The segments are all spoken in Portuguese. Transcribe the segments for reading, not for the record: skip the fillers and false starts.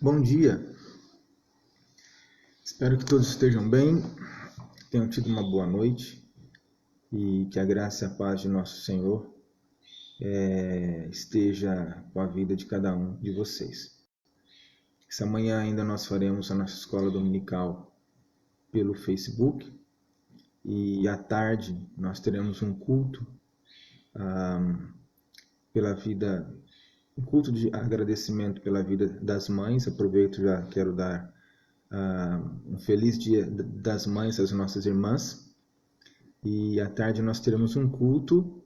Bom dia, espero que todos estejam bem, tenham tido uma boa noite e que a graça e a paz de nosso Senhor esteja com a vida de cada um de vocês. Essa manhã ainda nós faremos a nossa escola dominical pelo Facebook e à tarde nós teremos um culto um culto de agradecimento pela vida das mães. Aproveito, já quero dar um feliz dia das mães às nossas irmãs. E à tarde nós teremos um culto,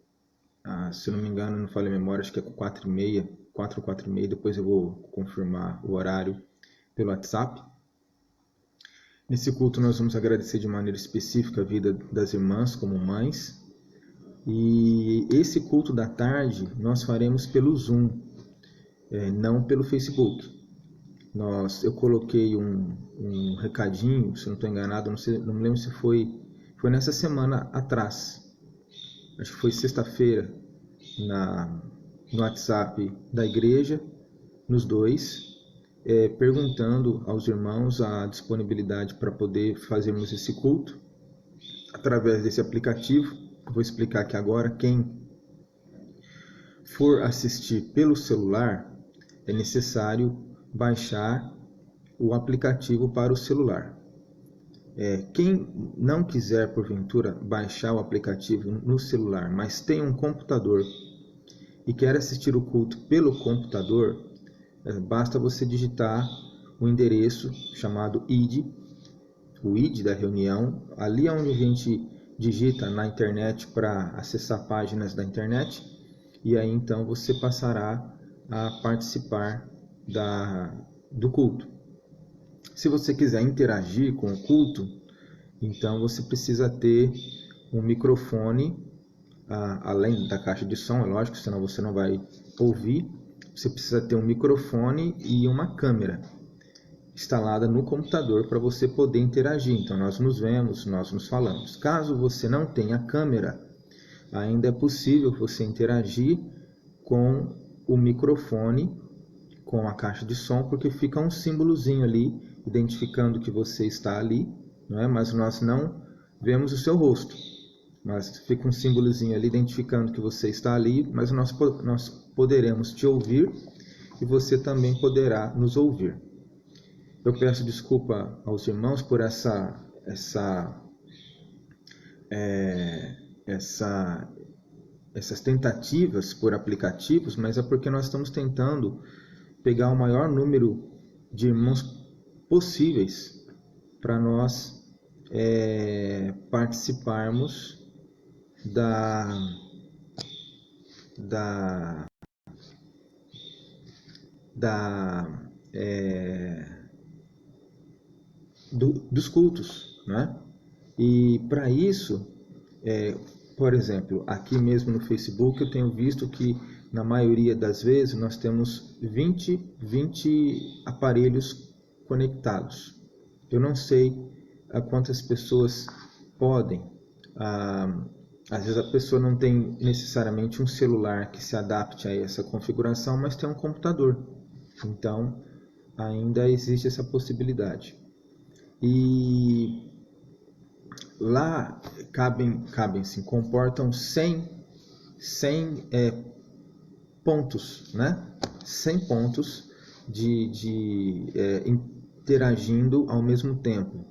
se não me engano, não falei a memória, acho que é 4h30, 4 ou 4h30, depois eu vou confirmar o horário pelo WhatsApp. Nesse culto nós vamos agradecer de maneira específica a vida das irmãs como mães. E esse culto da tarde nós faremos pelo Zoom, não pelo Facebook. Eu coloquei um recadinho, se não estou enganado, não me lembro se foi nessa semana atrás, acho que foi sexta-feira, no WhatsApp da igreja, nos dois, perguntando aos irmãos a disponibilidade para poder fazermos esse culto através desse aplicativo. Vou explicar aqui agora. Quem for assistir pelo celular, é necessário baixar o aplicativo para o celular. Quem não quiser, porventura, baixar o aplicativo no celular, mas tem um computador e quer assistir o culto pelo computador, basta você digitar o endereço chamado ID, o ID da reunião, ali onde a gente digita na internet para acessar páginas da internet, e aí então você passará a participar do culto. Se você quiser interagir com o culto, então você precisa ter um microfone, além da caixa de som, é lógico, senão você não vai ouvir. Você precisa ter um microfone e uma câmera instalada no computador para você poder interagir. Então nós nos vemos, nós nos falamos. Caso você não tenha câmera, ainda é possível você interagir com o microfone, com a caixa de som, porque fica um símbolozinho ali, identificando que você está ali, não é? Mas nós não vemos o seu rosto. Mas fica um símbolozinho ali, identificando que você está ali, mas nós poderemos te ouvir e você também poderá nos ouvir. Eu peço desculpa aos irmãos por essas tentativas por aplicativos, mas é porque nós estamos tentando pegar o maior número de irmãos possíveis para nós participarmos dos cultos, né? E para isso, por exemplo, aqui mesmo no Facebook eu tenho visto que na maioria das vezes nós temos 20 aparelhos conectados. Eu não sei a quantas pessoas podem. Às vezes a pessoa não tem necessariamente um celular que se adapte a essa configuração, mas tem um computador. Então, ainda existe essa possibilidade. E lá comportam 100 pontos, né? 100 pontos interagindo ao mesmo tempo.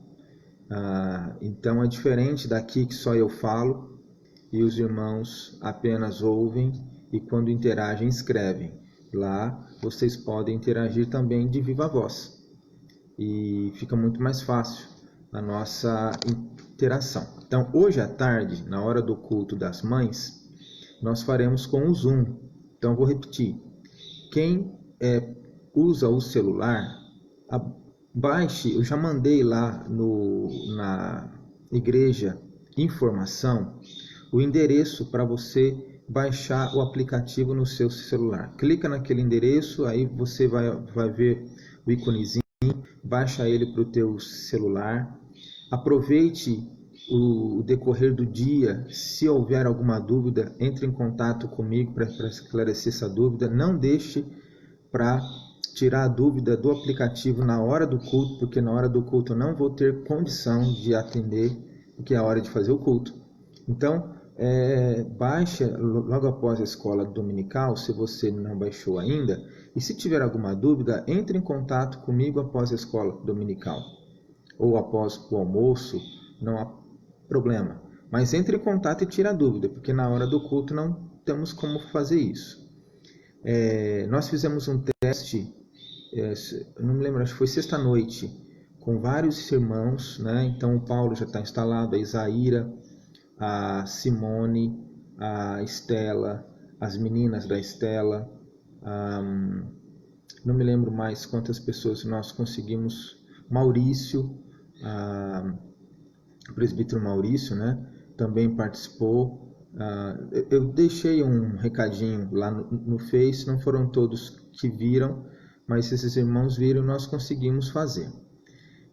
Então é diferente daqui que só eu falo e os irmãos apenas ouvem e quando interagem escrevem. Lá vocês podem interagir também de viva voz e fica muito mais fácil a nossa interação. Então hoje à tarde, na hora do culto das mães, nós faremos com o Zoom. Então vou repetir. Quem usa o celular, baixe, eu já mandei lá na igreja informação, o endereço para você baixar o aplicativo no seu celular. Clica naquele endereço, aí você vai ver o íconezinho, baixa ele para o teu celular. Aproveite o decorrer do dia, se houver alguma dúvida, entre em contato comigo para esclarecer essa dúvida. Não deixe para tirar a dúvida do aplicativo na hora do culto, porque na hora do culto eu não vou ter condição de atender, porque é a hora de fazer o culto. Então, baixa logo após a escola dominical, se você não baixou ainda, e se tiver alguma dúvida, entre em contato comigo após a escola dominical, ou após o almoço, não há problema. Mas entre em contato e tire a dúvida, porque na hora do culto não temos como fazer isso. Nós fizemos um teste, eu não me lembro, acho que foi sexta-noite, com vários irmãos, né? Então o Paulo já está instalado, a Isaíra, a Simone, a Estela, as meninas da Estela, não me lembro mais quantas pessoas nós conseguimos, Maurício, o presbítero Maurício, né, também participou. Eu deixei um recadinho lá no Face, não foram todos que viram, mas esses irmãos viram e nós conseguimos fazer.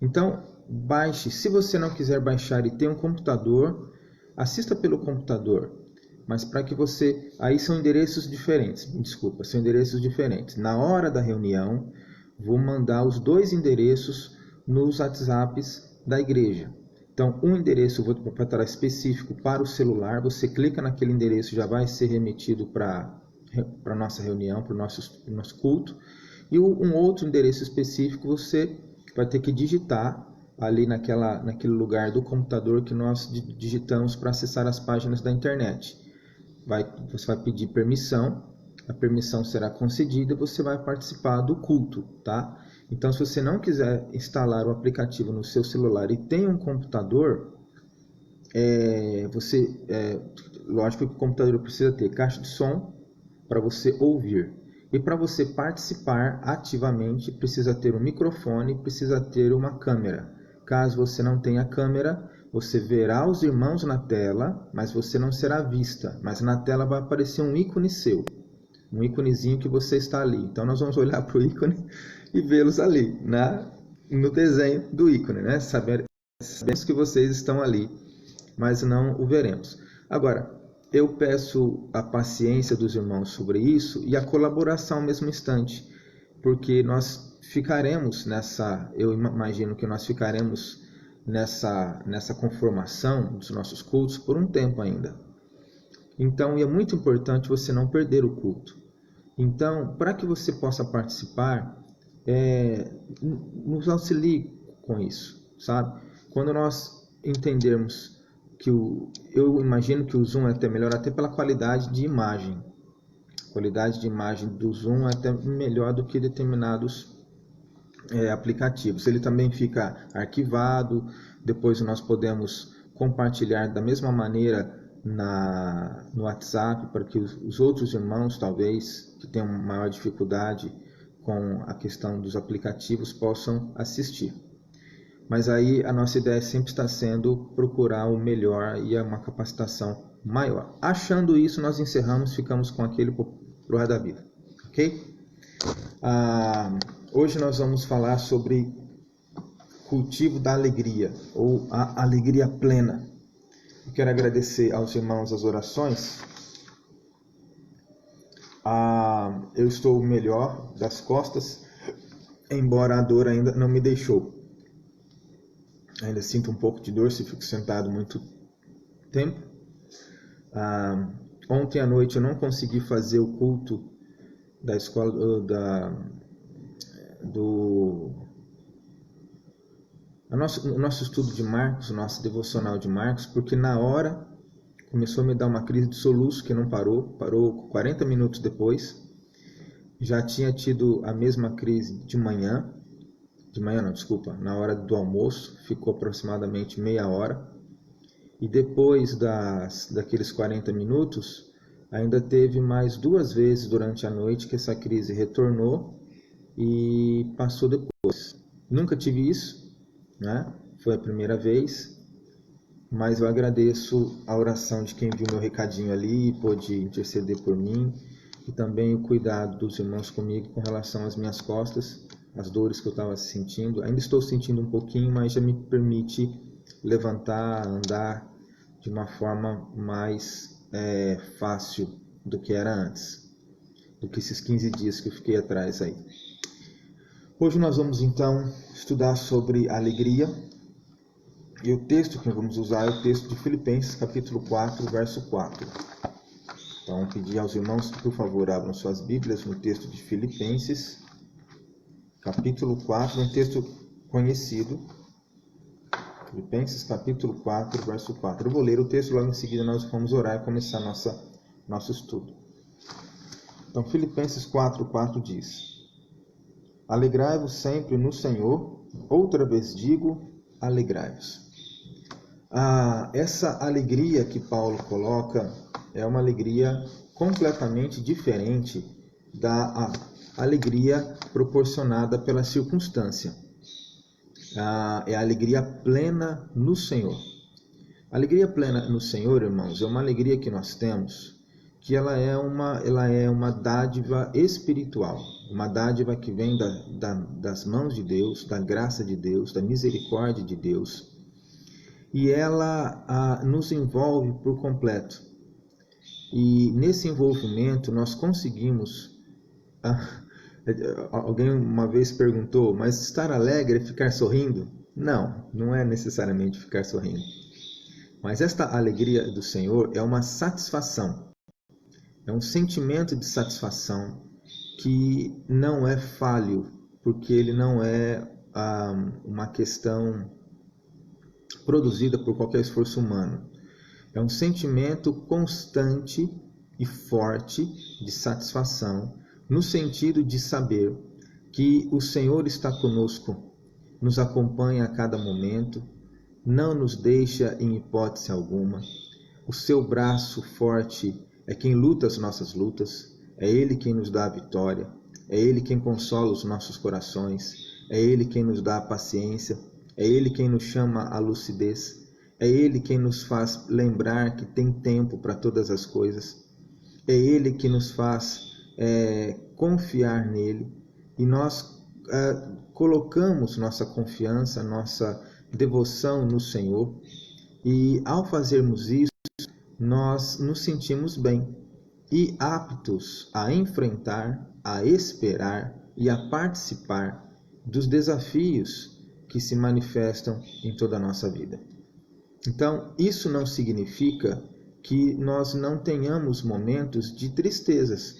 Então, baixe. Se você não quiser baixar e tem um computador, assista pelo computador, mas para que você... Aí são endereços diferentes, desculpa, são endereços diferentes. Na hora da reunião, vou mandar os 2 endereços nos WhatsApps da igreja. Então, um endereço eu vou estar específico para o celular, você clica naquele endereço, já vai ser remetido para a nossa reunião, para o nosso culto. E um outro endereço específico você vai ter que digitar ali naquele lugar do computador que nós digitamos para acessar as páginas da internet. Você vai pedir permissão, a permissão será concedida e você vai participar do culto, tá? Então, se você não quiser instalar o aplicativo no seu celular e tem um computador, lógico que o computador precisa ter caixa de som para você ouvir. E para você participar ativamente, precisa ter um microfone, precisa ter uma câmera. Caso você não tenha câmera, você verá os irmãos na tela, mas você não será vista. Mas na tela vai aparecer um ícone seu, um íconezinho que você está ali. Então nós vamos olhar para o ícone e vê-los ali, no desenho do ícone, né? Sabemos que vocês estão ali, mas não o veremos. Agora, eu peço a paciência dos irmãos sobre isso e a colaboração ao mesmo instante, porque nós ficaremos eu imagino que nós ficaremos nessa conformação dos nossos cultos por um tempo ainda. Então, é muito importante você não perder o culto. Então, para que você possa participar, nos auxilie com isso, sabe? Quando nós entendermos que eu imagino que o Zoom é até melhor, até pela qualidade de imagem. A qualidade de imagem do Zoom é até melhor do que determinados aplicativos. Ele também fica arquivado, depois nós podemos compartilhar da mesma maneira no WhatsApp, para que os outros irmãos, talvez, que tenham maior dificuldade com a questão dos aplicativos, possam assistir. Mas aí a nossa ideia sempre está sendo procurar o melhor e uma capacitação maior. Achando isso, nós encerramos, ficamos com aquele pro resto da vida. Ok? Hoje nós vamos falar sobre cultivo da alegria, ou a alegria plena. Eu quero agradecer aos irmãos as orações. Eu estou melhor das costas, embora a dor ainda não me deixou. Ainda sinto um pouco de dor se fico sentado muito tempo. Ontem à noite eu não consegui fazer o culto da escola o nosso estudo de Marcos, o nosso devocional de Marcos, porque na hora começou a me dar uma crise de soluço que não parou 40 minutos depois. Já tinha tido a mesma crise na hora do almoço, ficou aproximadamente meia hora. E depois daqueles 40 minutos, ainda teve mais 2 vezes durante a noite que essa crise retornou e passou depois. Nunca tive isso, né? Foi a primeira vez, mas eu agradeço a oração de quem viu meu recadinho ali e pôde interceder por mim, e também o cuidado dos irmãos comigo com relação às minhas costas, as dores que eu estava sentindo. Ainda estou sentindo um pouquinho, mas já me permite levantar, andar de uma forma mais fácil do que era antes, do que esses 15 dias que eu fiquei atrás aí. Hoje nós vamos então estudar sobre alegria, e o texto que nós vamos usar é o texto de Filipenses, capítulo 4, verso 4. Então, pedir aos irmãos que, por favor, abram suas Bíblias no texto de Filipenses, capítulo 4, um texto conhecido. Filipenses, capítulo 4, verso 4. Eu vou ler o texto, logo em seguida nós vamos orar e começar nosso estudo. Então, Filipenses 4, 4 diz: Alegrai-vos sempre no Senhor, outra vez digo, alegrai-vos. Essa alegria que Paulo coloca é uma alegria completamente diferente da alegria proporcionada pela circunstância. É a alegria plena no Senhor. A alegria plena no Senhor, irmãos, é uma alegria que nós temos, que ela é uma dádiva espiritual, uma dádiva que vem das mãos de Deus, da graça de Deus, da misericórdia de Deus, e ela nos envolve por completo. E nesse envolvimento nós conseguimos... Alguém uma vez perguntou, mas estar alegre é ficar sorrindo? Não, não é necessariamente ficar sorrindo. Mas esta alegria do Senhor é uma satisfação. É um sentimento de satisfação que não é falho, porque ele não é uma questão produzida por qualquer esforço humano. É um sentimento constante e forte de satisfação, no sentido de saber que o Senhor está conosco, nos acompanha a cada momento, não nos deixa em hipótese alguma. O seu braço forte é quem luta as nossas lutas, é Ele quem nos dá a vitória, é Ele quem consola os nossos corações, é Ele quem nos dá a paciência, é Ele quem nos chama à lucidez, é Ele quem nos faz lembrar que tem tempo para todas as coisas, é Ele que nos faz confiar nele, e nós colocamos nossa confiança, nossa devoção no Senhor, e ao fazermos isso, nós nos sentimos bem e aptos a enfrentar, a esperar e a participar dos desafios que se manifestam em toda a nossa vida. Então, isso não significa que nós não tenhamos momentos de tristezas.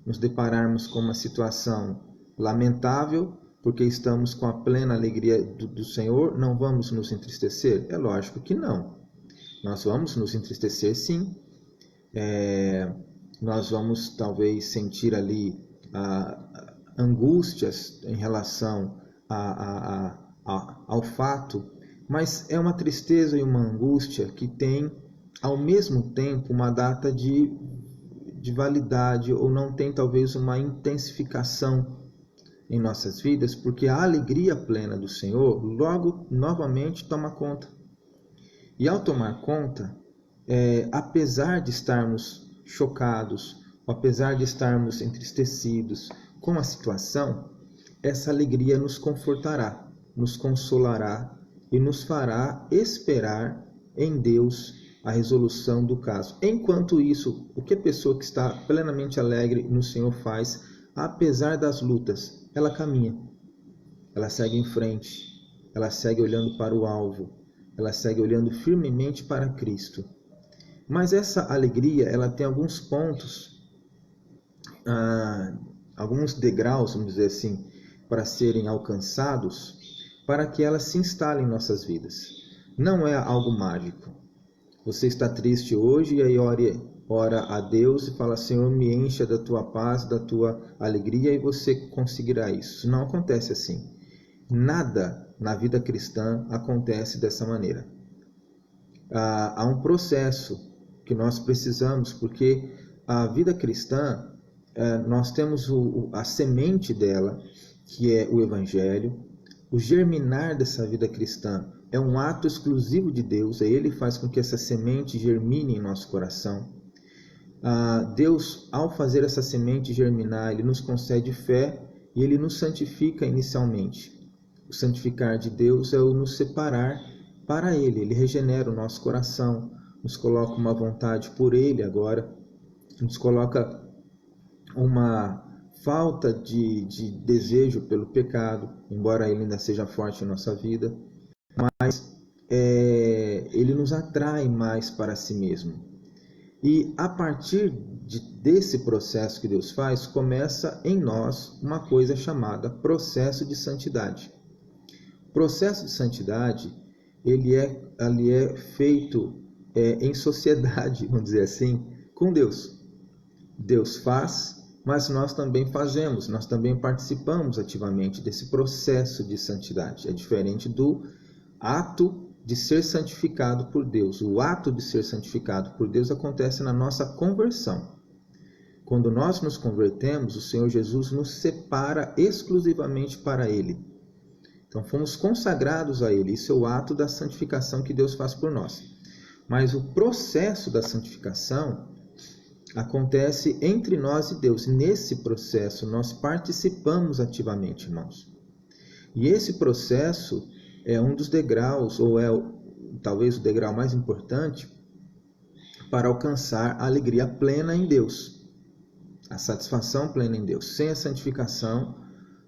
Nos depararmos com uma situação lamentável, porque estamos com a plena alegria do Senhor, não vamos nos entristecer? É lógico que não. Nós vamos nos entristecer, sim. Nós vamos talvez sentir ali angústias em relação ao fato, mas é uma tristeza e uma angústia que tem ao mesmo tempo uma data de validade, ou não tem talvez uma intensificação em nossas vidas, porque a alegria plena do Senhor logo novamente toma conta. E ao tomar conta, apesar de estarmos chocados, apesar de estarmos entristecidos com a situação, essa alegria nos confortará, nos consolará e nos fará esperar em Deus a resolução do caso. Enquanto isso, o que a pessoa que está plenamente alegre no Senhor faz, apesar das lutas? Ela caminha, ela segue em frente, ela segue olhando para o alvo, ela segue olhando firmemente para Cristo. Mas essa alegria, ela tem alguns pontos, alguns degraus, vamos dizer assim, para serem alcançados, para que ela se instale em nossas vidas. Não é algo mágico. Você está triste hoje e aí ora a Deus e fala: Senhor, me encha da tua paz, da tua alegria, e você conseguirá isso. Não acontece assim. Nada na vida cristã acontece dessa maneira. Há um processo que nós precisamos, porque a vida cristã, nós temos a semente dela, que é o Evangelho. O germinar dessa vida cristã é um ato exclusivo de Deus, Ele faz com que essa semente germine em nosso coração. Deus, ao fazer essa semente germinar, Ele nos concede fé e Ele nos santifica inicialmente. O santificar de Deus é o nos separar para Ele. Ele regenera o nosso coração, nos coloca uma vontade por Ele agora, nos coloca uma falta de desejo pelo pecado, embora ele ainda seja forte em nossa vida, mas ele nos atrai mais para si mesmo. E a partir desse processo que Deus faz, começa em nós uma coisa chamada processo de santidade. O processo de santidade, ele é feito em sociedade, vamos dizer assim, com Deus. Deus faz, mas nós também fazemos, nós também participamos ativamente desse processo de santidade. É diferente do ato de ser santificado por Deus. O ato de ser santificado por Deus acontece na nossa conversão. Quando nós nos convertemos, o Senhor Jesus nos separa exclusivamente para Ele. Então fomos consagrados a Ele. Isso é o ato da santificação que Deus faz por nós. Mas o processo da santificação acontece entre nós e Deus. Nesse processo nós participamos ativamente, irmãos. E esse processo é um dos degraus, ou talvez o degrau mais importante, para alcançar a alegria plena em Deus, a satisfação plena em Deus. Sem a santificação,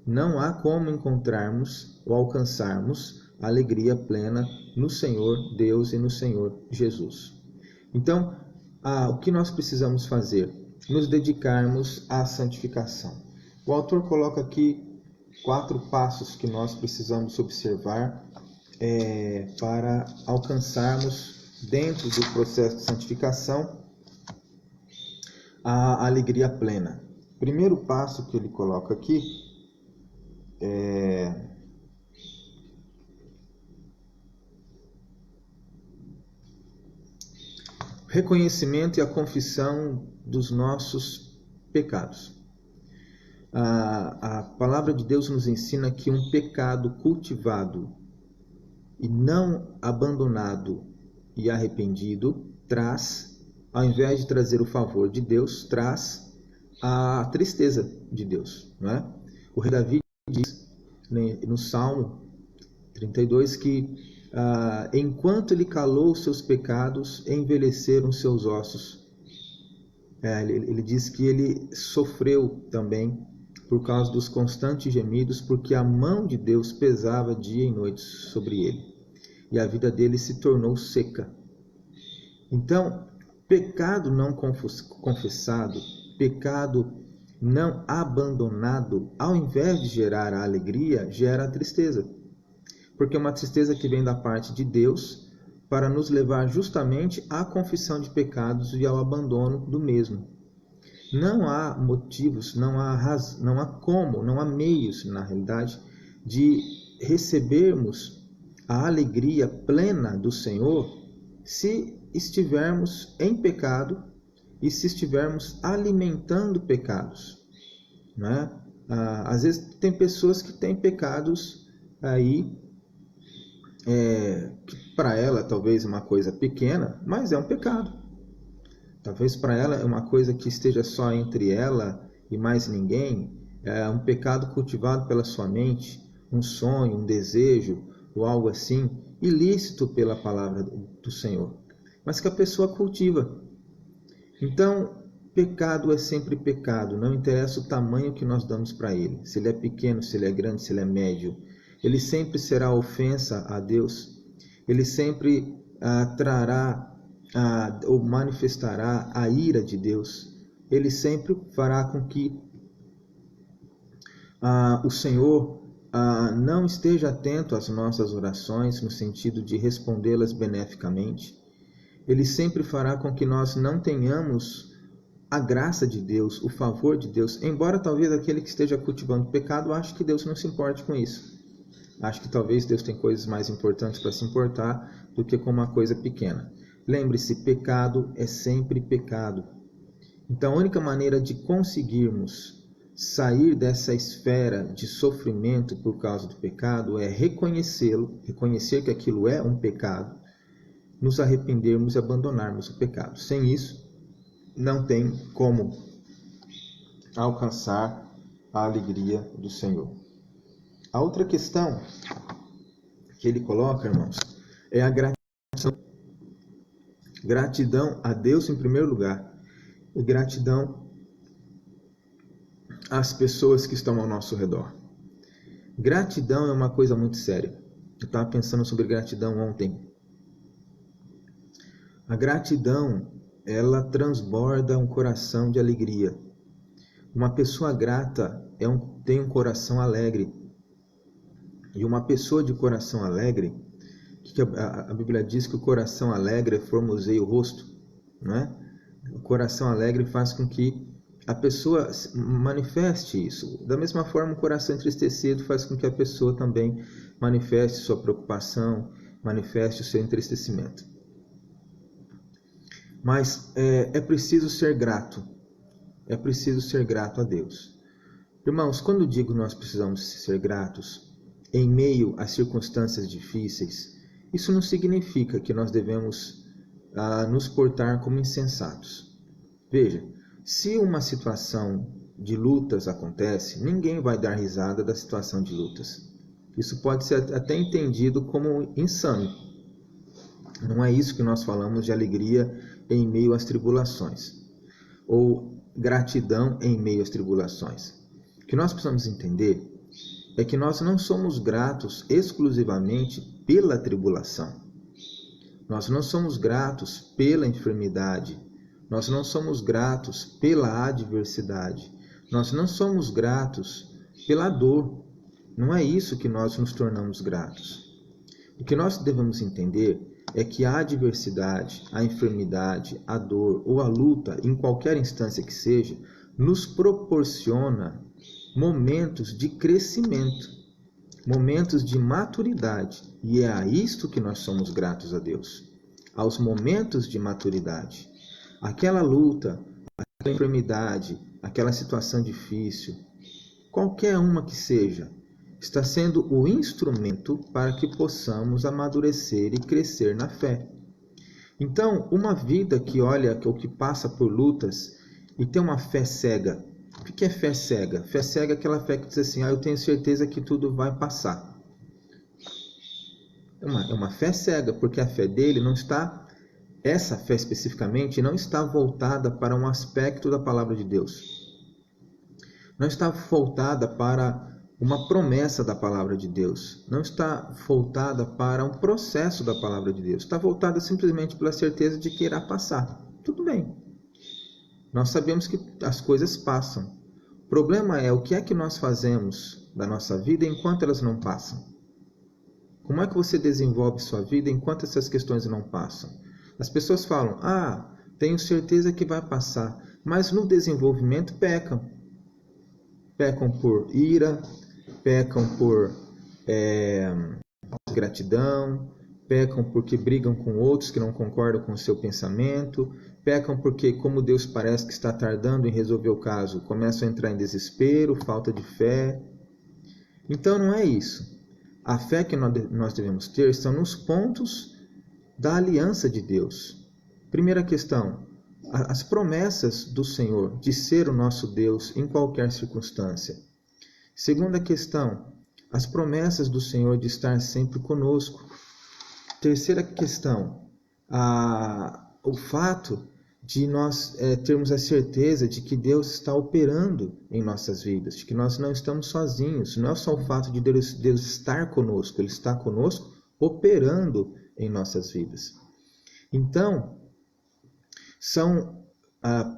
não há como encontrarmos ou alcançarmos a alegria plena no Senhor Deus e no Senhor Jesus. Então, o que nós precisamos fazer? Nos dedicarmos à santificação. O autor coloca aqui 4 passos que nós precisamos observar para alcançarmos, dentro do processo de santificação, a alegria plena. O primeiro passo que ele coloca aqui é reconhecimento e a confissão dos nossos pecados. A palavra de Deus nos ensina que um pecado cultivado e não abandonado e arrependido traz, ao invés de trazer o favor de Deus, traz a tristeza de Deus, não é? O rei Davi diz no Salmo 32 que enquanto ele calou seus pecados, envelheceram seus ossos. Ele diz que ele sofreu também por causa dos constantes gemidos, porque a mão de Deus pesava dia e noite sobre ele, e a vida dele se tornou seca. Então, pecado não confessado, pecado não abandonado, ao invés de gerar a alegria, gera a tristeza. Porque é uma tristeza que vem da parte de Deus para nos levar justamente à confissão de pecados e ao abandono do mesmo. Não há motivos, não há meios, na realidade, de recebermos a alegria plena do Senhor se estivermos em pecado e se estivermos alimentando pecados, não é? Às vezes tem pessoas que têm pecados aí, que para ela talvez é uma coisa pequena, mas é um pecado. Talvez para ela é uma coisa que esteja só entre ela e mais ninguém, é um pecado cultivado pela sua mente, um sonho, um desejo, ou algo assim, ilícito pela palavra do Senhor, mas que a pessoa cultiva. Então, pecado é sempre pecado, não interessa o tamanho que nós damos para ele, se ele é pequeno, se ele é grande, se ele é médio, ele sempre será ofensa a Deus, ele sempre trará ou manifestará a ira de Deus, ele sempre fará com que o Senhor não esteja atento às nossas orações, no sentido de respondê-las beneficamente. Ele sempre fará com que nós não tenhamos a graça de Deus, o favor de Deus, embora talvez aquele que esteja cultivando pecado ache que Deus não se importe com isso. Acho que talvez Deus tem coisas mais importantes para se importar do que com uma coisa pequena. Lembre-se, pecado é sempre pecado. Então a única maneira de conseguirmos sair dessa esfera de sofrimento por causa do pecado é reconhecê-lo, reconhecer que aquilo é um pecado, nos arrependermos e abandonarmos o pecado. Sem isso, não tem como alcançar a alegria do Senhor. A outra questão que ele coloca, irmãos, é a gratidão. Gratidão a Deus em primeiro lugar, e gratidão às pessoas que estão ao nosso redor. Gratidão é uma coisa muito séria. Eu estava pensando sobre gratidão ontem. A gratidão, ela transborda um coração de alegria. Uma pessoa grata tem um coração alegre. E uma pessoa de coração alegre, que a Bíblia diz que o coração alegre formoseia o rosto, não é? O coração alegre faz com que a pessoa manifeste isso. Da mesma forma, o coração entristecido faz com que a pessoa também manifeste sua preocupação, manifeste o seu entristecimento. Mas é preciso ser grato. É preciso ser grato a Deus. Irmãos, quando digo nós precisamos ser gratos em meio às circunstâncias difíceis, isso não significa que nós devemos nos portar como insensatos. Veja, se uma situação de lutas acontece, ninguém vai dar risada da situação de lutas. Isso pode ser até entendido como insano. Não é isso que nós falamos de alegria em meio às tribulações, ou gratidão em meio às tribulações. O que nós precisamos entender é que nós não somos gratos exclusivamente pela tribulação. Nós não somos gratos pela enfermidade. Nós não somos gratos pela adversidade. Nós não somos gratos pela dor. Não é isso que nós nos tornamos gratos. O que nós devemos entender é que a adversidade, a enfermidade, a dor ou a luta, em qualquer instância que seja, nos proporciona momentos de crescimento, momentos de maturidade. E é a isto que nós somos gratos a Deus, aos momentos de maturidade. Aquela luta, aquela enfermidade, aquela situação difícil, qualquer uma que seja, está sendo o instrumento para que possamos amadurecer e crescer na fé. Então, uma vida que olha ou que passa por lutas e tem uma fé cega. O que é fé cega? Fé cega é aquela fé que diz assim, eu tenho certeza que tudo vai passar. É uma fé cega, porque a fé dele não está, essa fé especificamente, não está voltada para um aspecto da palavra de Deus. Não está voltada para uma promessa da palavra de Deus. Não está voltada para um processo da palavra de Deus. Está voltada simplesmente pela certeza de que irá passar. Tudo bem. Nós sabemos que as coisas passam. O problema é o que é que nós fazemos da nossa vida enquanto elas não passam. Como é que você desenvolve sua vida enquanto essas questões não passam? As pessoas falam, tenho certeza que vai passar, mas no desenvolvimento pecam. Pecam por ira, pecam por gratidão, pecam porque brigam com outros que não concordam com o seu pensamento, pecam porque, como Deus parece que está tardando em resolver o caso, começam a entrar em desespero, falta de fé. Então não é isso. A fé que nós devemos ter estão nos pontos da aliança de Deus. Primeira questão, as promessas do Senhor de ser o nosso Deus em qualquer circunstância. Segunda questão, as promessas do Senhor de estar sempre conosco. Terceira questão, o fato de nós termos a certeza de que Deus está operando em nossas vidas, de que nós não estamos sozinhos. Não é só o fato de Deus estar conosco, Ele está conosco operando em nossas vidas. Então, são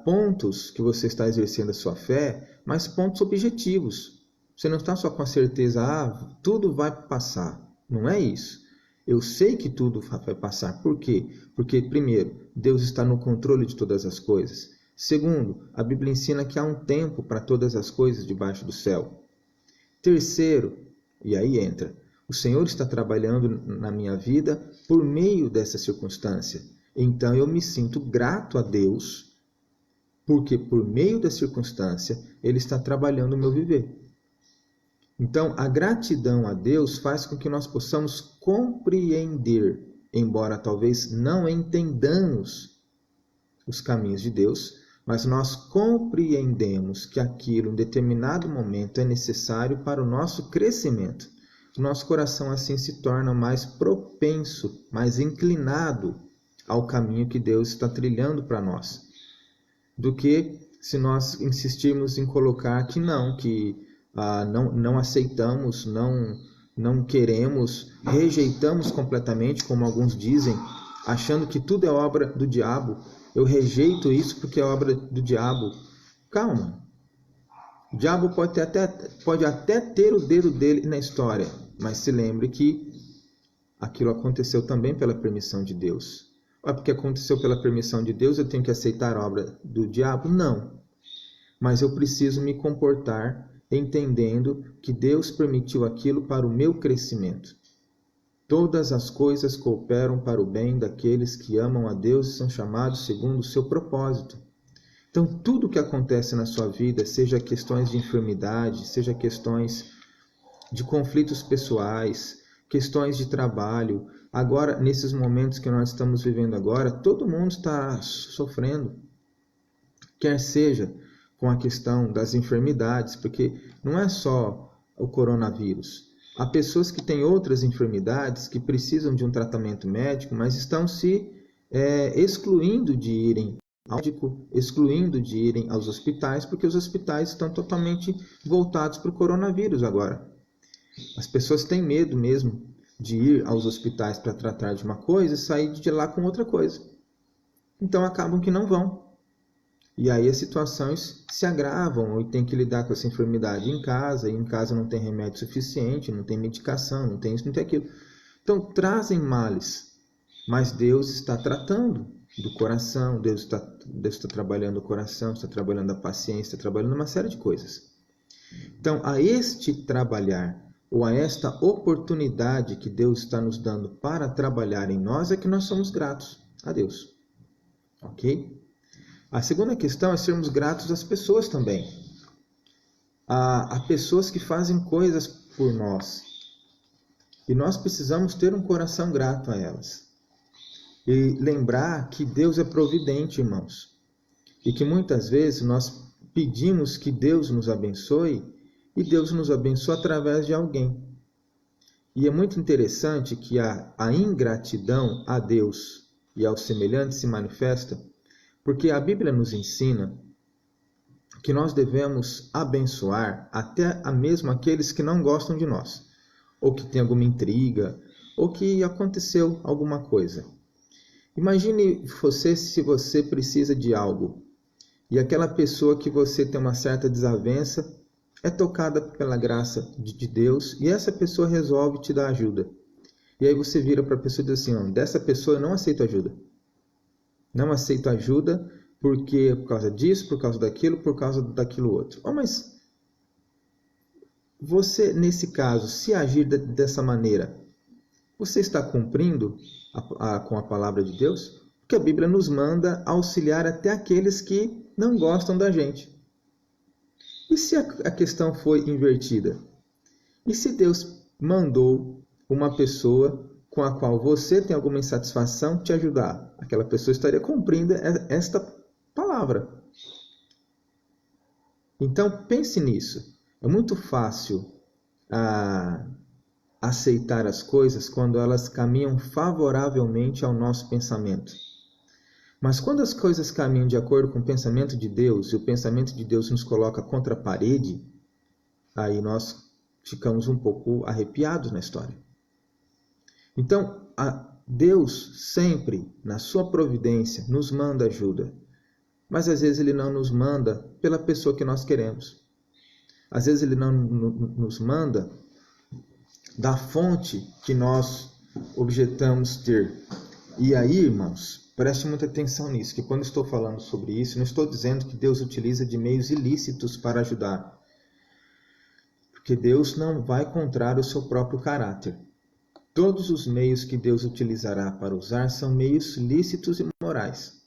pontos que você está exercendo a sua fé, mas pontos objetivos. Você não está só com a certeza, tudo vai passar. Não é isso. Eu sei que tudo vai passar. Por quê? Porque, primeiro, Deus está no controle de todas as coisas. Segundo, a Bíblia ensina que há um tempo para todas as coisas debaixo do céu. Terceiro, e aí entra, o Senhor está trabalhando na minha vida por meio dessa circunstância. Então eu me sinto grato a Deus, porque por meio da circunstância Ele está trabalhando o meu viver. Então, a gratidão a Deus faz com que nós possamos compreender, embora talvez não entendamos os caminhos de Deus, mas nós compreendemos que aquilo, em determinado momento, é necessário para o nosso crescimento. O nosso coração assim se torna mais propenso, mais inclinado ao caminho que Deus está trilhando para nós, do que se nós insistirmos em colocar que não aceitamos, não queremos, rejeitamos completamente, como alguns dizem, achando que tudo é obra do diabo. Eu rejeito isso porque é obra do diabo. Calma. O diabo pode até ter o dedo dele na história, mas se lembre que aquilo aconteceu também pela permissão de Deus. Porque aconteceu pela permissão de Deus, eu tenho que aceitar a obra do diabo? Não. Mas eu preciso me comportar entendendo que Deus permitiu aquilo para o meu crescimento. Todas as coisas cooperam para o bem daqueles que amam a Deus e são chamados segundo o seu propósito. Então, tudo que acontece na sua vida, seja questões de enfermidade, seja questões de conflitos pessoais, questões de trabalho, agora, nesses momentos que nós estamos vivendo agora, todo mundo está sofrendo. Quer seja com a questão das enfermidades, porque não é só o coronavírus. Há pessoas que têm outras enfermidades que precisam de um tratamento médico, mas estão se excluindo de irem ao médico, excluindo de irem aos hospitais, porque os hospitais estão totalmente voltados para o coronavírus agora. As pessoas têm medo mesmo de ir aos hospitais para tratar de uma coisa e sair de lá com outra coisa. Então acabam que não vão. E aí as situações se agravam e tem que lidar com essa enfermidade em casa, e em casa não tem remédio suficiente, não tem medicação, não tem isso, não tem aquilo. Então trazem males, mas Deus está tratando do coração, Deus está trabalhando o coração, está trabalhando a paciência, está trabalhando uma série de coisas. Então a este trabalhar, ou a esta oportunidade que Deus está nos dando para trabalhar em nós, é que nós somos gratos a Deus. Ok? A segunda questão é sermos gratos às pessoas também. Há pessoas que fazem coisas por nós. E nós precisamos ter um coração grato a elas. E lembrar que Deus é providente, irmãos. E que muitas vezes nós pedimos que Deus nos abençoe, e Deus nos abençoa através de alguém. E é muito interessante que a ingratidão a Deus e ao semelhante se manifesta, porque a Bíblia nos ensina que nós devemos abençoar até mesmo aqueles que não gostam de nós, ou que tem alguma intriga, ou que aconteceu alguma coisa. Imagine você se você precisa de algo, e aquela pessoa que você tem uma certa desavença é tocada pela graça de Deus, e essa pessoa resolve te dar ajuda. E aí você vira para a pessoa e diz assim, dessa pessoa eu não aceito ajuda. Não aceito ajuda porque por causa disso, por causa daquilo outro. Mas você, nesse caso, se agir dessa maneira, você está cumprindo com a palavra de Deus? Porque a Bíblia nos manda auxiliar até aqueles que não gostam da gente. E se a questão foi invertida? E se Deus mandou uma pessoa com a qual você tem alguma insatisfação te ajudar? Aquela pessoa estaria cumprindo esta palavra. Então pense nisso. É muito fácil aceitar as coisas quando elas caminham favoravelmente ao nosso pensamento. Mas quando as coisas caminham de acordo com o pensamento de Deus, e o pensamento de Deus nos coloca contra a parede, aí nós ficamos um pouco arrepiados na história. Então, Deus sempre, na sua providência, nos manda ajuda. Mas às vezes Ele não nos manda pela pessoa que nós queremos. Às vezes Ele não nos manda da fonte que nós objetamos ter. E aí, irmãos, preste muita atenção nisso, que quando estou falando sobre isso, não estou dizendo que Deus utiliza de meios ilícitos para ajudar. Porque Deus não vai contrário ao seu próprio caráter. Todos os meios que Deus utilizará para usar são meios lícitos e morais.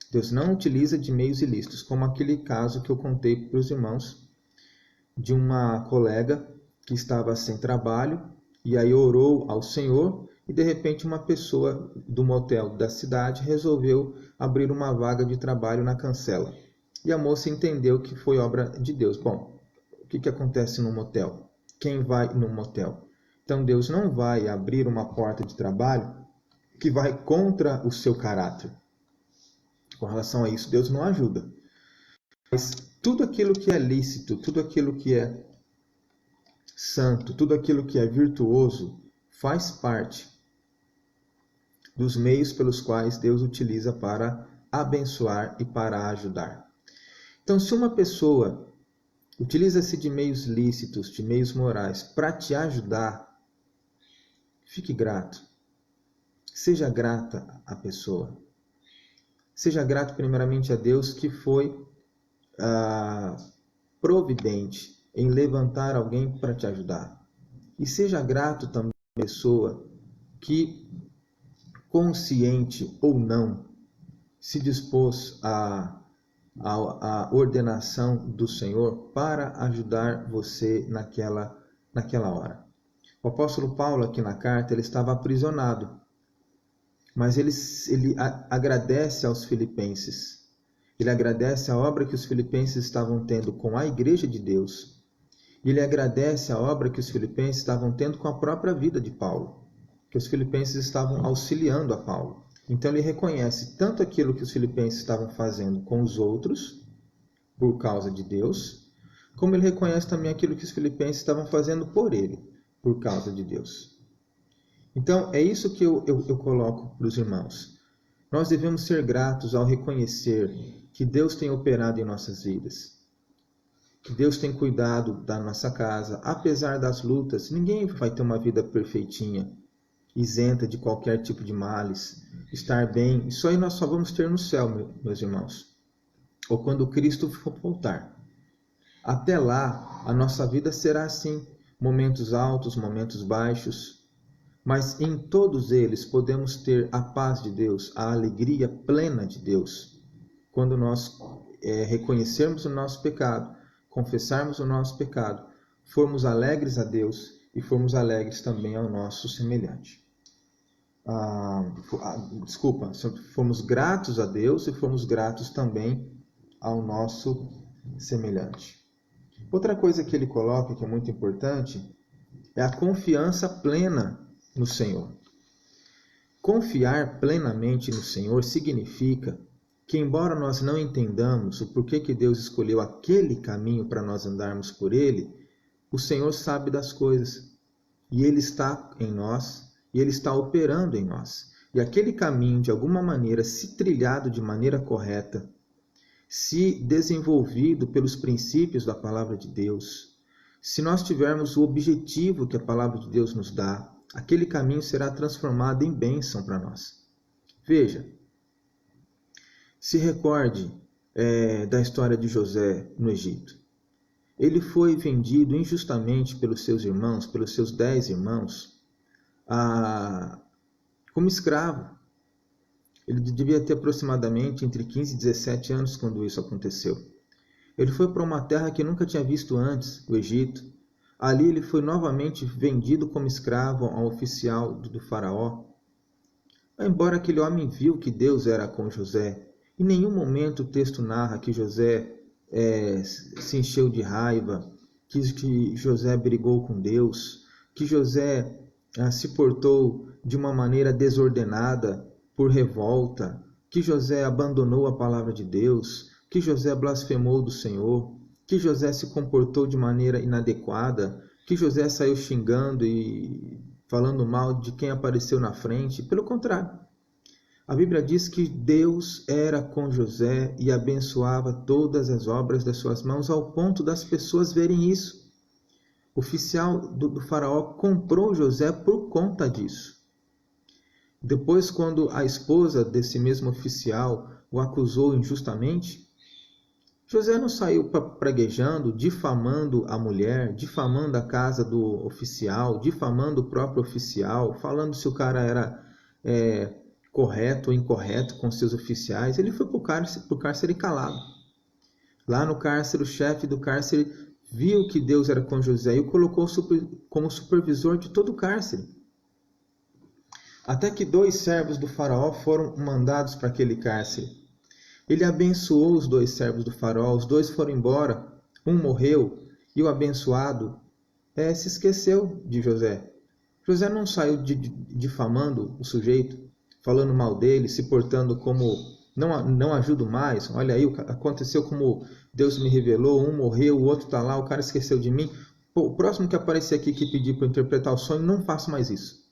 Deus não utiliza de meios ilícitos, como aquele caso que eu contei para os irmãos, de uma colega que estava sem trabalho, e aí orou ao Senhor, e de repente uma pessoa do motel da cidade resolveu abrir uma vaga de trabalho na Cancela. E a moça entendeu que foi obra de Deus. Bom, o que acontece no motel? Quem vai no motel? Então Deus não vai abrir uma porta de trabalho que vai contra o seu caráter. Com relação a isso, Deus não ajuda. Mas tudo aquilo que é lícito, tudo aquilo que é santo, tudo aquilo que é virtuoso, faz parte dos meios pelos quais Deus utiliza para abençoar e para ajudar. Então, se uma pessoa utiliza-se de meios lícitos, de meios morais, para te ajudar, fique grato. Seja grata à pessoa. Seja grato primeiramente a Deus que foi providente em levantar alguém para te ajudar. E seja grato também à pessoa que, consciente ou não, se dispôs à ordenação do Senhor para ajudar você naquela hora. O apóstolo Paulo, aqui na carta, ele estava aprisionado, mas ele agradece aos filipenses. Ele agradece a obra que os filipenses estavam tendo com a igreja de Deus. E ele agradece a obra que os filipenses estavam tendo com a própria vida de Paulo, que os filipenses estavam auxiliando a Paulo. Então ele reconhece tanto aquilo que os filipenses estavam fazendo com os outros, por causa de Deus, como ele reconhece também aquilo que os filipenses estavam fazendo por ele, por causa de Deus. Então é isso que eu coloco para os irmãos. Nós devemos ser gratos ao reconhecer que Deus tem operado em nossas vidas, que Deus tem cuidado da nossa casa, apesar das lutas. Ninguém vai ter uma vida perfeitinha, isenta de qualquer tipo de males, estar bem. Isso aí nós só vamos ter no céu, meus irmãos, ou quando Cristo for voltar. Até lá, a nossa vida será assim, momentos altos, momentos baixos, mas em todos eles podemos ter a paz de Deus, a alegria plena de Deus, quando nós reconhecermos o nosso pecado, confessarmos o nosso pecado, formos alegres a Deus e formos alegres também ao nosso semelhante. Fomos gratos a Deus e fomos gratos também ao nosso semelhante. Outra coisa que ele coloca, que é muito importante, é a confiança plena no Senhor. Confiar plenamente no Senhor significa que, embora nós não entendamos o porquê que Deus escolheu aquele caminho para nós andarmos por ele, o Senhor sabe das coisas e Ele está em nós e Ele está operando em nós. E aquele caminho, de alguma maneira, se trilhado de maneira correta, se desenvolvido pelos princípios da Palavra de Deus, se nós tivermos o objetivo que a Palavra de Deus nos dá, aquele caminho será transformado em bênção para nós. Veja, se recorde da história de José no Egito. Ele foi vendido injustamente pelos seus irmãos, pelos seus 10 irmãos, como escravo. Ele devia ter aproximadamente entre 15 e 17 anos quando isso aconteceu. Ele foi para uma terra que nunca tinha visto antes, o Egito. Ali ele foi novamente vendido como escravo ao oficial do faraó. Embora aquele homem viu que Deus era com José, em nenhum momento o texto narra que José se encheu de raiva, que José brigou com Deus, que José se portou de uma maneira desordenada por revolta, que José abandonou a palavra de Deus, que José blasfemou do Senhor, que José se comportou de maneira inadequada, que José saiu xingando e falando mal de quem apareceu na frente. Pelo contrário, a Bíblia diz que Deus era com José e abençoava todas as obras das suas mãos, ao ponto das pessoas verem isso. O oficial do faraó comprou José por conta disso. Depois, quando a esposa desse mesmo oficial o acusou injustamente, José não saiu praguejando, difamando a mulher, difamando a casa do oficial, difamando o próprio oficial, falando se o cara era correto ou incorreto com seus oficiais. Ele foi para o cárcere calado. Lá no cárcere, o chefe do cárcere viu que Deus era com José e o colocou como supervisor de todo o cárcere. Até que 2 servos do faraó foram mandados para aquele cárcere. Ele abençoou os 2 servos do faraó, os 2 foram embora, um morreu e o abençoado se esqueceu de José. José não saiu difamando o sujeito, falando mal dele, se portando como Não ajudo mais? Olha aí, aconteceu como Deus me revelou, um morreu, o outro está lá, o cara esqueceu de mim. Pô, o próximo que aparecer aqui que pedir para interpretar o sonho, não faço mais isso.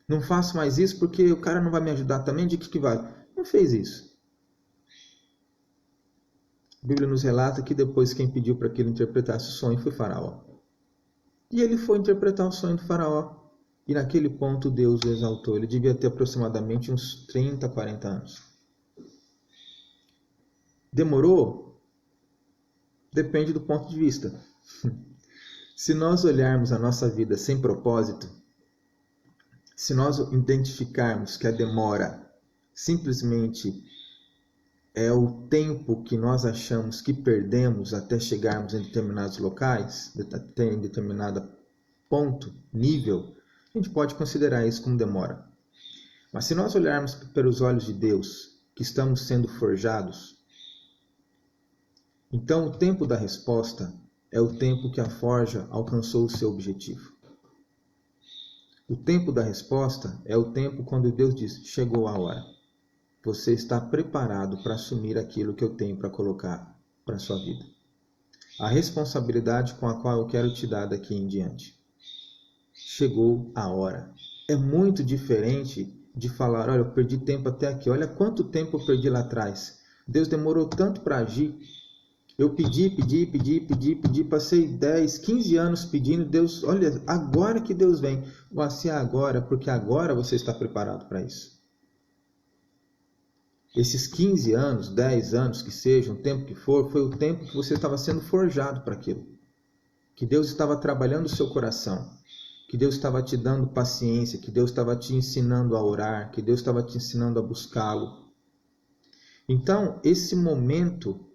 Não faço mais isso porque o cara não vai me ajudar também, de que vale? Não fez isso. A Bíblia nos relata que depois quem pediu para que ele interpretasse o sonho foi Faraó. E ele foi interpretar o sonho do Faraó. E naquele ponto Deus o exaltou. Ele devia ter aproximadamente uns 30, 40 anos. Demorou? Depende do ponto de vista. Se nós olharmos a nossa vida sem propósito, se nós identificarmos que a demora simplesmente é o tempo que nós achamos que perdemos até chegarmos em determinados locais, até em determinado ponto, nível, a gente pode considerar isso como demora. Mas se nós olharmos pelos olhos de Deus, que estamos sendo forjados, então o tempo da resposta é o tempo que a forja alcançou o seu objetivo. O tempo da resposta é o tempo quando Deus diz, chegou a hora. Você está preparado para assumir aquilo que eu tenho para colocar para a sua vida. A responsabilidade com a qual eu quero te dar daqui em diante. Chegou a hora. É muito diferente de falar, olha, eu perdi tempo até aqui. Olha quanto tempo eu perdi lá atrás. Deus demorou tanto para agir. Eu pedi, passei 10, 15 anos pedindo, Deus, olha, agora que Deus vem. Se é agora, porque agora você está preparado para isso. Esses 15 anos, 10 anos que seja, o tempo que for, foi o tempo que você estava sendo forjado para aquilo. Que Deus estava trabalhando o seu coração. Que Deus estava te dando paciência, que Deus estava te ensinando a orar, que Deus estava te ensinando a buscá-lo. Então, esse momento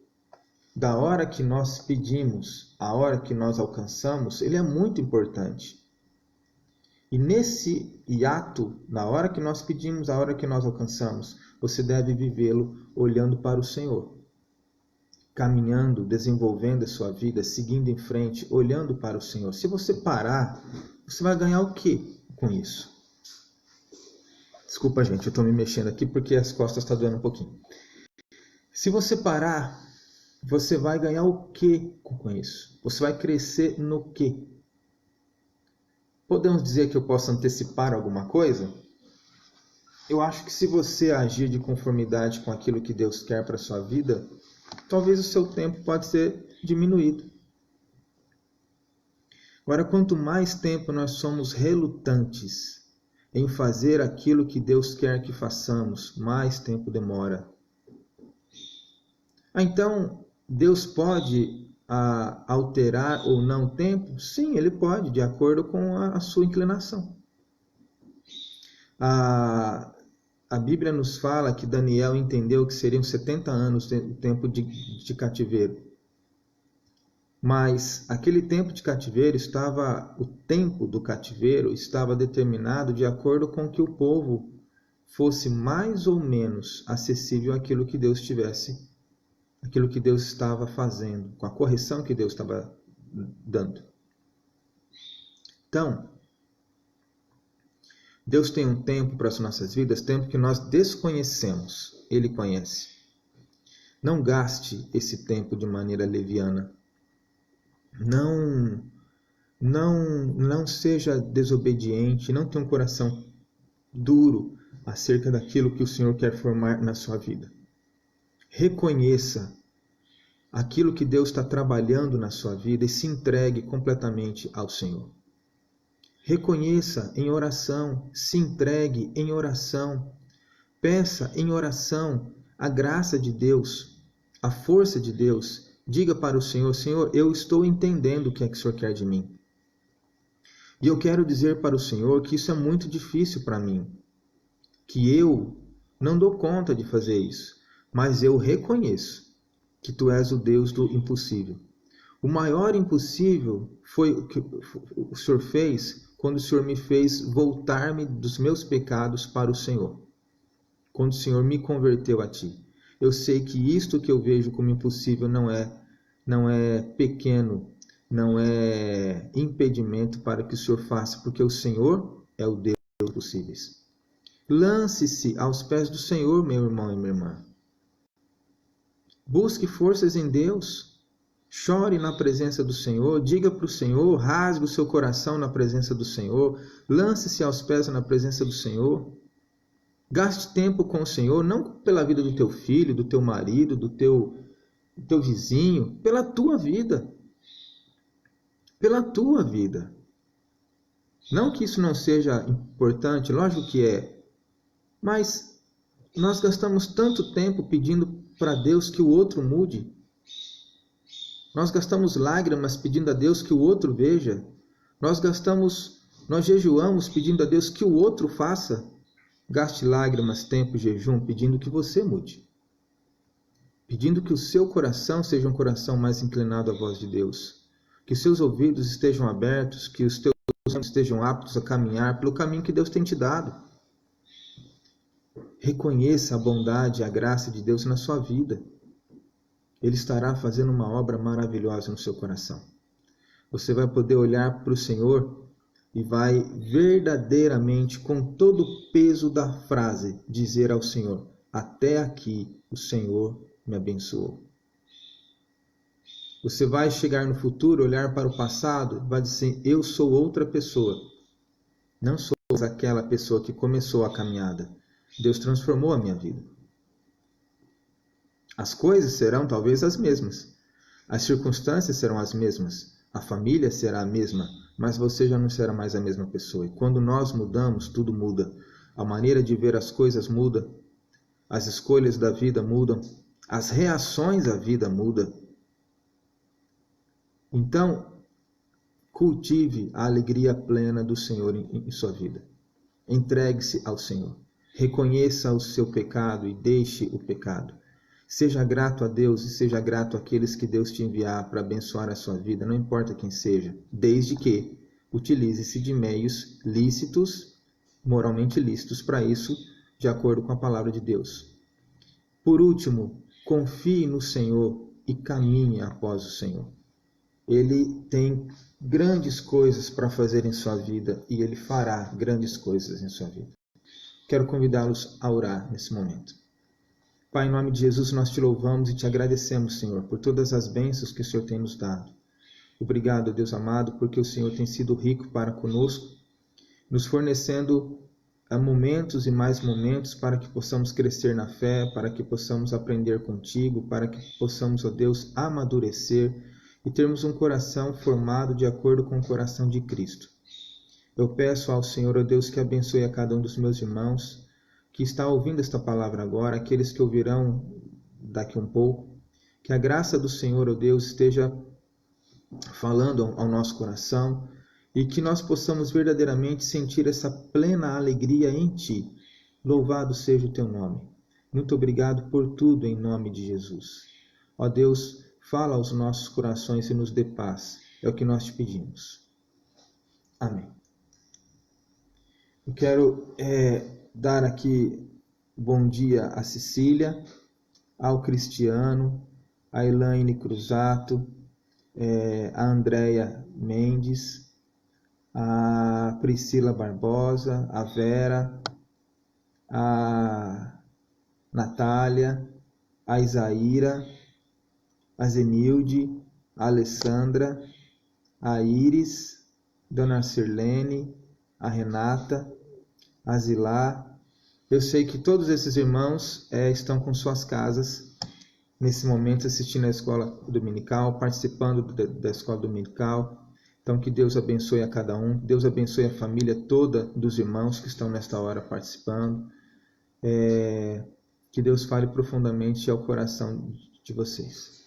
da hora que nós pedimos, a hora que nós alcançamos, ele é muito importante. E nesse hiato, na hora que nós pedimos, a hora que nós alcançamos, você deve vivê-lo olhando para o Senhor. Caminhando, desenvolvendo a sua vida, seguindo em frente, olhando para o Senhor. Se você parar, você vai ganhar o quê com isso? Desculpa, gente, eu estou me mexendo aqui porque as costas estão doendo um pouquinho. Se você parar, você vai ganhar o quê com isso? Você vai crescer no quê? Podemos dizer que eu posso antecipar alguma coisa? Eu acho que se você agir de conformidade com aquilo que Deus quer para a sua vida, talvez o seu tempo pode ser diminuído. Agora, quanto mais tempo nós somos relutantes em fazer aquilo que Deus quer que façamos, mais tempo demora. Então, Deus pode alterar ou não o tempo? Sim, Ele pode, de acordo com a sua inclinação. A Bíblia nos fala que Daniel entendeu que seriam 70 anos o tempo de cativeiro. Mas aquele tempo de cativeiro o tempo do cativeiro estava determinado de acordo com que o povo fosse mais ou menos acessível àquilo que Deus aquilo que Deus estava fazendo, com a correção que Deus estava dando. Então, Deus tem um tempo para as nossas vidas, tempo que nós desconhecemos. Ele conhece. Não gaste esse tempo de maneira leviana. Não seja desobediente, não tenha um coração duro acerca daquilo que o Senhor quer formar na sua vida. Reconheça aquilo que Deus está trabalhando na sua vida e se entregue completamente ao Senhor. Reconheça em oração, se entregue em oração. Peça em oração a graça de Deus, a força de Deus. Diga para o Senhor, Senhor, eu estou entendendo o que é que o Senhor quer de mim. E eu quero dizer para o Senhor que isso é muito difícil para mim. Que eu não dou conta de fazer isso. Mas eu reconheço que Tu és o Deus do impossível. O maior impossível foi o que o Senhor fez quando o Senhor me fez voltar-me dos meus pecados para o Senhor. Quando o Senhor me converteu a Ti. Eu sei que isto que eu vejo como impossível não é pequeno, não é impedimento para que o Senhor faça, porque o Senhor é o Deus dos possíveis. Lance-se aos pés do Senhor, meu irmão e minha irmã. Busque forças em Deus. Chore na presença do Senhor. Diga para o Senhor. Rasgue o seu coração na presença do Senhor. Lance-se aos pés na presença do Senhor. Gaste tempo com o Senhor, não pela vida do teu filho, do teu marido, do teu vizinho, pela tua vida. Pela tua vida. Não que isso não seja importante, lógico que é. Mas nós gastamos tanto tempo pedindo para Deus que o outro mude. Nós gastamos lágrimas pedindo a Deus que o outro veja. Nós jejuamos pedindo a Deus que o outro faça. Gaste lágrimas, tempo, jejum, pedindo que você mude. Pedindo que o seu coração seja um coração mais inclinado à voz de Deus. Que os seus ouvidos estejam abertos, que os teus olhos estejam aptos a caminhar pelo caminho que Deus tem te dado. Reconheça a bondade e a graça de Deus na sua vida. Ele estará fazendo uma obra maravilhosa no seu coração. Você vai poder olhar para o Senhor e vai verdadeiramente, com todo o peso da frase, dizer ao Senhor: até aqui o Senhor me abençoou. Você vai chegar no futuro, olhar para o passado e vai dizer: eu sou outra pessoa. Não sou aquela pessoa que começou a caminhada. Deus transformou a minha vida. As coisas serão talvez as mesmas. As circunstâncias serão as mesmas. A família será a mesma. Mas você já não será mais a mesma pessoa. E quando nós mudamos, tudo muda. A maneira de ver as coisas muda. As escolhas da vida mudam. As reações à vida mudam. Então, cultive a alegria plena do Senhor em sua vida. Entregue-se ao Senhor. Reconheça o seu pecado e deixe o pecado. Seja grato a Deus e seja grato àqueles que Deus te enviar para abençoar a sua vida, não importa quem seja, desde que utilize-se de meios lícitos, moralmente lícitos para isso, de acordo com a palavra de Deus. Por último, confie no Senhor e caminhe após o Senhor. Ele tem grandes coisas para fazer em sua vida e Ele fará grandes coisas em sua vida. Quero convidá-los a orar nesse momento. Pai, em nome de Jesus, nós te louvamos e te agradecemos, Senhor, por todas as bênçãos que o Senhor tem nos dado. Obrigado, Deus amado, porque o Senhor tem sido rico para conosco, nos fornecendo momentos e mais momentos para que possamos crescer na fé, para que possamos aprender contigo, para que possamos, ó Deus, amadurecer e termos um coração formado de acordo com o coração de Cristo. Eu peço ao Senhor, ó Deus, que abençoe a cada um dos meus irmãos que está ouvindo esta palavra agora, aqueles que ouvirão daqui um pouco, que a graça do Senhor, ó Deus, esteja falando ao nosso coração e que nós possamos verdadeiramente sentir essa plena alegria em Ti. Louvado seja o Teu nome. Muito obrigado por tudo em nome de Jesus. Ó Deus, fala aos nossos corações e nos dê paz. É o que nós te pedimos. Amém. Eu quero dar aqui bom dia a Cecília, ao Cristiano, a Elaine Cruzato, a Andréia Mendes, a Priscila Barbosa, a Vera, a Natália, a Isaíra, a Zenilde, a Alessandra, a Iris, Dona Sirlene, a Renata, a Zilá. Eu sei que todos esses irmãos estão com suas casas nesse momento assistindo a escola dominical, participando da escola dominical. Então que Deus abençoe a cada um, Deus abençoe a família toda dos irmãos que estão nesta hora participando. Que Deus fale profundamente ao coração de vocês.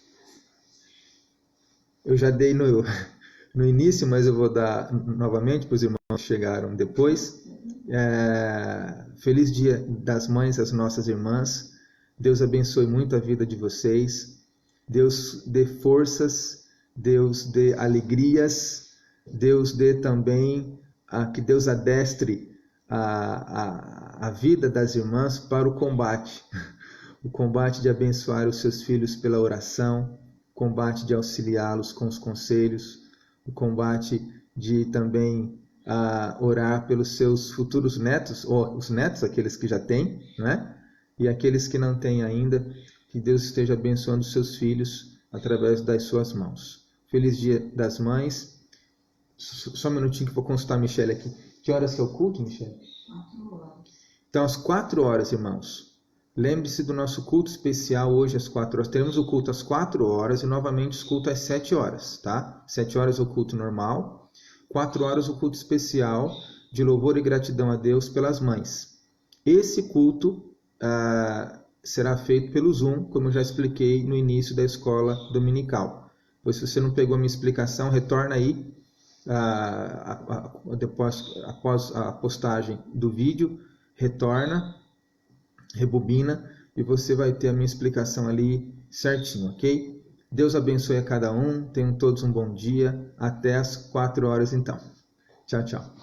Eu já dei no início, mas eu vou dar novamente para os irmãos que chegaram depois. Feliz Dia das Mães às nossas irmãs. Deus abençoe muito a vida de vocês. Deus dê forças, Deus dê alegrias, Deus dê também, que Deus adestre a vida das irmãs para o combate. O combate de abençoar os seus filhos pela oração, o combate de auxiliá-los com os conselhos, o combate de também orar pelos seus futuros netos, ou os netos, aqueles que já têm, né? E aqueles que não têm ainda, Que Deus esteja abençoando os seus filhos através das suas mãos. Feliz Dia das Mães. Só um minutinho que eu vou consultar a Michele aqui. Que horas que é o culto, Michele? 4 horas. Então, às 4 horas, irmãos. Lembre-se do nosso culto especial hoje às 4 horas. Teremos o culto às 4 horas e novamente o culto às 7 horas, tá? 7 horas o culto normal. 4 horas o culto especial de louvor e gratidão a Deus pelas mães. Esse culto será feito pelo Zoom, como eu já expliquei no início da escola dominical. Pois se você não pegou a minha explicação, retorna aí após a postagem do vídeo, retorna, rebobina e você vai ter a minha explicação ali certinho, ok? Deus abençoe a cada um, tenham todos um bom dia, até às 4 horas então. Tchau, tchau.